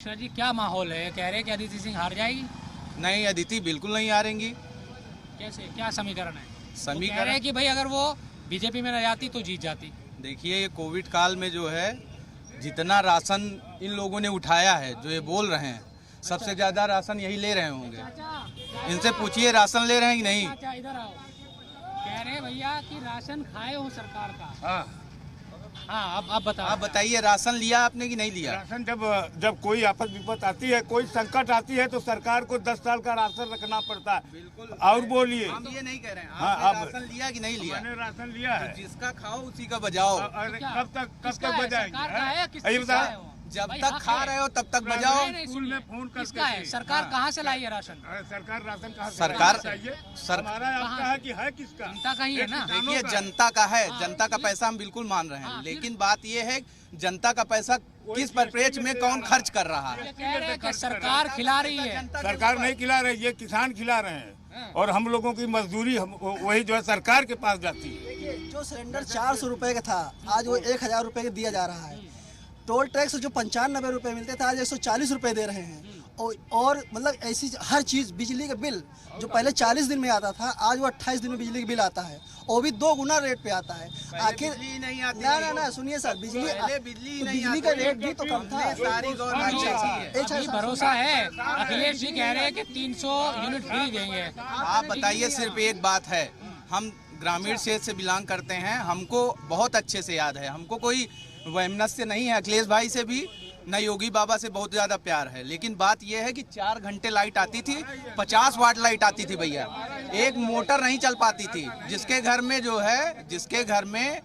कृष्णा जी, क्या माहौल है? कह रहे हैं कि अदिति सिंह हार जाएगी। नहीं, अदिति बिल्कुल नहीं हारेंगी। कैसे, क्या समीकरण है? कह रहे समीकरण हैं कि भाई अगर वो बीजेपी में न जाती तो जीत जाती। देखिए, ये कोविड काल में जो है जितना राशन इन लोगों ने उठाया है, जो ये बोल रहे हैं, सबसे ज्यादा राशन यही ले रहे होंगे। इनसे पूछिए राशन ले रहे हैं कि नहीं। चाचा इधर आओ। कह रहे हैं भैया कि राशन खाए हो सरकार का। हाँ, अब बताओ। आप बताइए, राशन लिया आपने कि नहीं लिया? राशन जब कोई आफत विपत आती है, कोई संकट आती है, तो सरकार को 10 साल का राशन रखना पड़ता है। बिल्कुल। और बोलिए, हम ये नहीं कह रहे हैं। हाँ, आपने अब राशन लिया कि नहीं लिया? मैंने राशन लिया है। तो जिसका खाओ उसी का बजाओ। अरे क्या? कब किसका तक है? बजाएंगे? सरकार का है, किस ये चीज़ का बता, है वो? जब भाई तक हक खा है। रहे हो तब तक बजाओ। नहीं, स्कूल में सुनिए। फोन करके किसका है? से। सरकार हाँ। कहाँ से लाई है राशन? अरे सरकार राशन कहाँ से सरकार- चाहिए? सर- हमारा आपका है कि है किसका? जनता का ही है ना। देखिए, जनता का है, हाँ, जनता का फिर- पैसा हम बिल्कुल मान रहे हैं, हाँ, लेकिन बात ये है जनता का पैसा किस परिप्रेक्ष्य में कौन खर्च कर रहा है। ये कह रहे हैं कि सरकार खिला रही है। सरकार नहीं खिला रही, ये किसान खिला रहे हैं। और हम लोगों की मजदूरी वही जो है सरकार के पास जाती है। जो सिलेंडर 400 रुपए का था, आज वो 1000 रुपए का दिया जा रहा है। टोल टैक्स जो 95 रुपए मिलते थे, आज 140 रुपए दे रहे हैं। और मतलब ऐसी हर चीज, बिजली का बिल जो पहले 40 दिन में आता था, आज वो 28 दिन में बिजली का बिल आता है, वो भी 2 गुना रेट पे आता है। आखिर बिजली नहीं आती ना सुनिए सर, पहले बिजली नहीं बिजली का आती। रेट भी तो कम था। सारी गवर्नमेंट ऐसी है। अभी भरोसा है। अखिलेश जी कह रहे हैं कि 300 यूनिट फ्री देंगे। आप बताइए, सिर्फ एक बात है, हम ग्रामीण क्षेत्र से बिलोंग करते हैं, हमको बहुत अच्छे से याद है, हमको कोई वैमनस्य नहीं है अखिलेश भाई से भी, न योगी बाबा से बहुत ज्यादा प्यार है। लेकिन बात यह है कि 4 घंटे लाइट आती थी, 50 वाट लाइट आती थी भैया, एक मोटर नहीं चल पाती थी। जिसके घर में जो है, जिसके घर में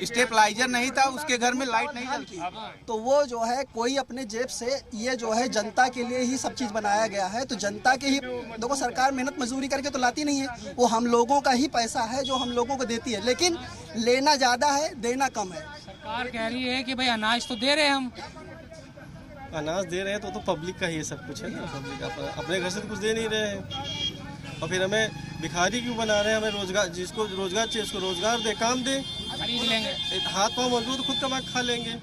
स्टेबलाइजर नहीं था, उसके घर में लाइट नहीं चलती। तो वो जो है कोई अपने जेब से, ये जो है जनता के लिए ही सब चीज बनाया गया है। तो जनता के ही, देखो सरकार मेहनत मजदूरी करके तो लाती नहीं है, वो हम लोगों का ही पैसा है जो हम लोगों को देती है, लेकिन लेना ज्यादा है, देना कम है। सरकार कह रही है कि भाई अनाज तो दे रहे हैं हम। अनाज दे रहे हैं तो पब्लिक का ही सब कुछ है ना। पब्लिक अपने घर से तो कुछ दे नहीं रहे हैं, और फिर हमें भिखारी क्यों बना रहे हैं? हमें रोजगार, जिसको रोजगार चाहिए उसको रोजगार दे, काम दे, खरीद लेंगे। एक हाथ पाँव मजबूत, खुद कमा के खा लेंगे।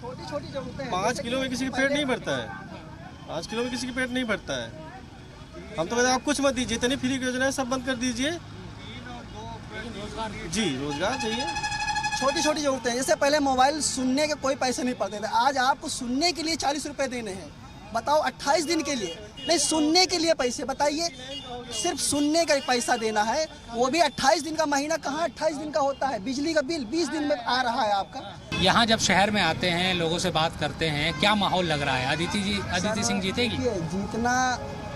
छोटी छोटी जरूरतें 5 किलो में किसी का पेट नहीं भरता है, 5 किलो में किसी का पेट नहीं भरता है। हम तो कहते हैं आप कुछ मत दीजिए, इतनी फ्री योजना है सब बंद कर दीजिए। जी, रोजगार चाहिए। छोटी छोटी जरूरतें, जैसे पहले मोबाइल सुनने के कोई पैसे नहीं पड़ते थे, आज आपको सुनने के लिए 40 रुपए देने हैं। बताओ, 28 दिन के लिए नहीं, सुनने के लिए पैसे, बताइए, सिर्फ सुनने का पैसा देना है, वो भी 28 दिन का। महीना कहाँ 28 दिन का होता है? बिजली का बिल 20 दिन में आ रहा है आपका। यहाँ जब शहर में आते हैं, लोगों से बात करते हैं, क्या माहौल लग रहा है? अदिति सिंह जीतेगी? देखिए, जीतना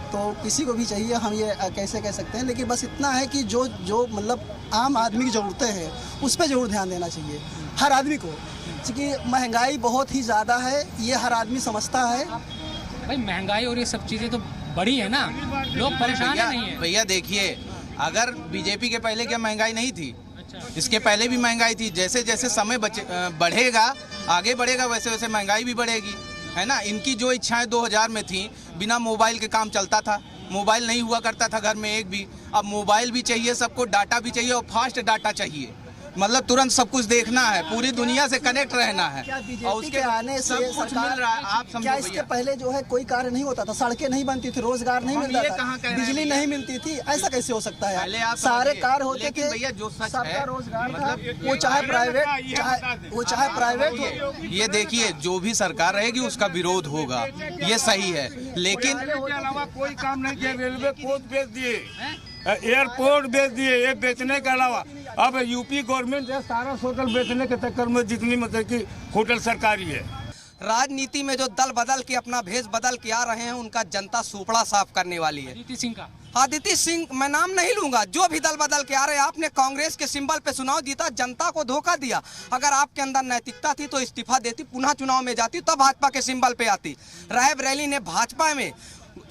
तो किसी को भी चाहिए, हम ये कैसे कह सकते हैं, लेकिन बस इतना है कि जो मतलब आम आदमी की ज़रूरतें हैं उस पर ज़रूर ध्यान देना चाहिए हर आदमी को, क्योंकि महंगाई बहुत ही ज़्यादा है, ये हर आदमी समझता है। भाई महंगाई और ये सब चीजें तो बड़ी है ना, लोग परेशान है नहीं है? भैया देखिए, अगर बीजेपी के पहले क्या महंगाई नहीं थी? इसके पहले भी महंगाई थी। जैसे जैसे समय बढ़ेगा, आगे बढ़ेगा, वैसे वैसे महंगाई भी बढ़ेगी, है ना। इनकी जो इच्छाएं 2000 में थी, बिना मोबाइल के काम चलता था, मोबाइल नहीं हुआ करता था घर में एक भी। अब मोबाइल भी चाहिए सबको, डाटा भी चाहिए, और फास्ट डाटा चाहिए, मतलब तुरंत सब कुछ देखना है, पूरी दुनिया से कनेक्ट रहना है। क्या और बीजेपी उसके के आने से सब कुछ सरकार, मिल रहा है, आप समझो क्या इसके भैया। पहले जो है कोई कार्य नहीं होता था? सड़कें नहीं बनती थी, रोजगार नहीं हम मिलता ये था, कहाँ कह रहे हैं बिजली भैया? नहीं मिलती थी, ऐसा कैसे हो सकता पहले है? आप सारे समझिए, कार्य होते लेकिन थे, भैया जो सच सबका है, रोजगार था, मतलब वो चाहे प्राइवेट, वो चाहे प्राइवेट हो। ये देखिए, जो भी सरकार रहेगी उसका विरोध होगा, ये सही है, लेकिन के अलावा कोई काम नहीं किया। रेलवे कोच बेच दिए, एयरपोर्ट बेच दिए, ये बेचने के अलावा अब यूपी गवर्नमेंट है सारा होटल बेचने के चक्कर में, जितनी मतलब कि होटल सरकारी है। राजनीति में जो दल बदल के अपना भेष बदल के आ रहे हैं, उनका जनता सुपड़ा साफ करने वाली है। अदिति सिंह का? अदिति सिंह, मैं नाम नहीं लूंगा, जो भी दल बदल के आ रहे हैं, आपने कांग्रेस के सिंबल पे चुनाव जीता, जनता को धोखा दिया। अगर आपके अंदर नैतिकता थी तो इस्तीफा देती, पुनः चुनाव में जाती, तब भाजपा के सिंबल पे आती। रायबरेली ने भाजपा में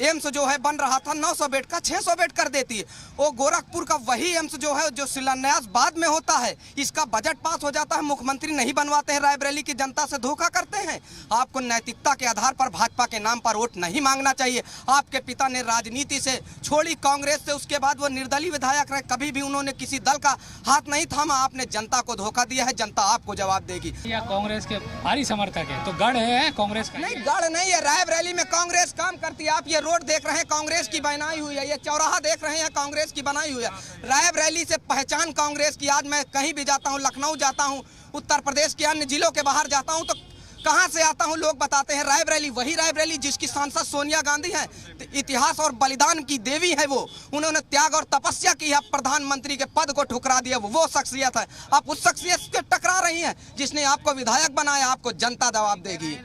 एम्स जो है बन रहा था 900 बेड का 600 बेड कर देती है। वो गोरखपुर का वही एम्स जो है जो शिलान्यास बाद में होता है, इसका बजट पास हो जाता है, मुख्यमंत्री नहीं बनवाते हैं, रायबरेली की जनता से धोखा करते हैं। आपको नैतिकता के आधार पर भाजपा के नाम पर वोट नहीं मांगना चाहिए। आपके पिता ने राजनीति से छोड़ी कांग्रेस से, उसके बाद वो निर्दलीय विधायक रहे, कभी भी उन्होंने किसी दल का हाथ नहीं थामा। आपने जनता को धोखा दिया है, जनता आपको जवाब देगी। या कांग्रेस के भारी समर्थक है तो गढ़ है कांग्रेस का? नहीं, गढ़ नहीं है, रायबरेली में कांग्रेस काम करती है। आप ये रोड देख रहे हैं कांग्रेस की बनाई हुई है, ये चौराहा देख रहे हैं कांग्रेस की बनाई हुई है। रायबरेली से पहचान कांग्रेस की। आज मैं कहीं भी जाता हूँ, लखनऊ जाता हूँ, उत्तर प्रदेश के अन्य जिलों के बाहर जाता हूँ, तो कहाँ से आता हूँ लोग बताते हैं रायबरेली। वही रायबरेली जिसकी सांसद सोनिया गांधी है, इतिहास और बलिदान की देवी है वो। उन्होंने त्याग और तपस्या की है, प्रधानमंत्री के पद को ठुकरा दिया, वो शख्सियत है। आप उस शख्सियत से टकरा रही हैं जिसने आपको विधायक बनाया। आपको जनता जवाब देगी।